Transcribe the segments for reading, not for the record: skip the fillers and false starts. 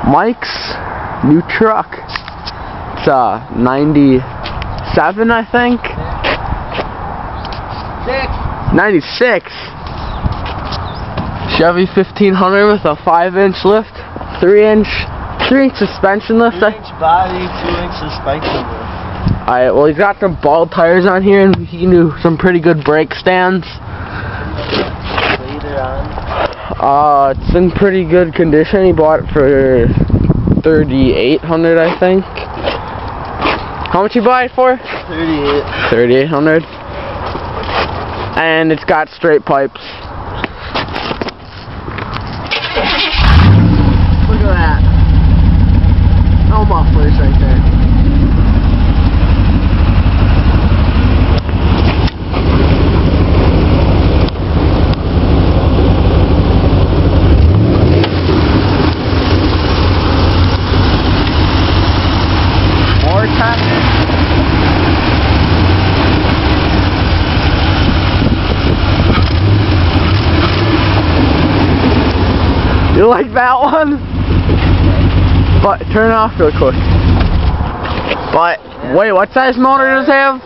Mike's new truck. It's a 97, I think. 96. Chevy 1500 with a 5-inch lift, 3-inch suspension lift. 3-inch body, 2-inch suspension lift. Alright, well, he's got some ball tires on here, and he can do some pretty good brake stands. Later on. It's in pretty good condition. He bought it for $3,800, I think. How much you buy it for? $3,800. And it's got straight pipes. Look at that. No mufflers right there. You like that one? But turn it off real quick. But wait, what size motor does it have?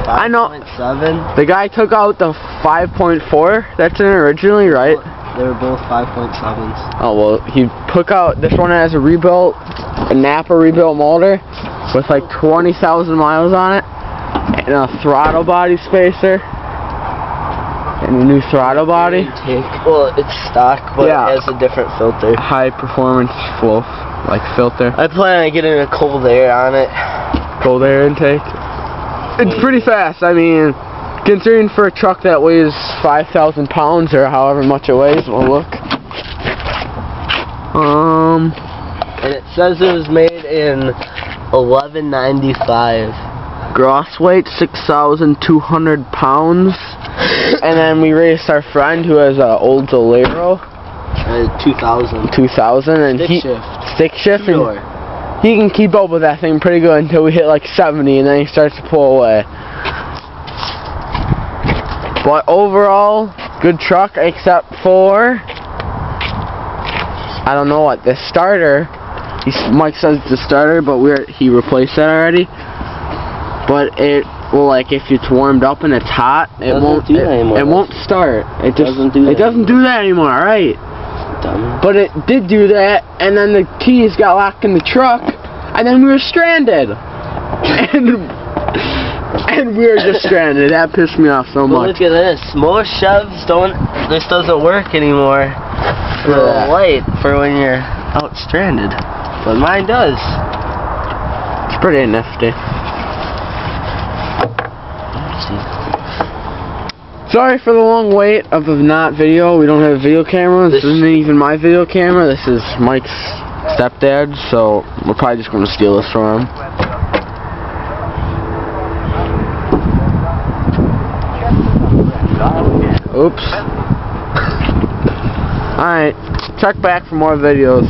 5. I know. 7. The guy took out the 5.4. That's in originally, right? They were both 5.7s. Oh well, he took out this one has a Napa rebuilt motor with like 20,000 miles on it, and a throttle body spacer. And a new throttle body. Well, it's stock, but yeah, it has a different filter. High performance flow, like filter. I plan on getting a cold air on it. Cold air intake. It's pretty fast. I mean, considering for a truck that weighs 5,000 pounds or however much it weighs. Well, look. And it says it was made in 1195. Gross weight 6,200 pounds. And then we raced our friend who has an old Zolero. 2000. 2000, and stick shift, and he can keep up with that thing pretty good until we hit like 70, and then he starts to pull away. But overall, good truck except for, I don't know what, the starter. Mike says the starter, but he replaced that already. But it. Well, like if it's warmed up and it's hot, it won't start. It doesn't do that anymore, right? Dumb. But it did do that, and then the keys got locked in the truck, and then we were stranded. And we were just stranded. That pissed me off so much. Look at this. Most Chevs this doesn't work anymore. The light for when you're out stranded, but mine does. It's pretty nifty. Sorry for the long wait of the not video. We don't have a video camera. This isn't even my video camera. This is Mike's stepdad, so we're probably just going to steal this from him. Oops. Alright, check back for more videos.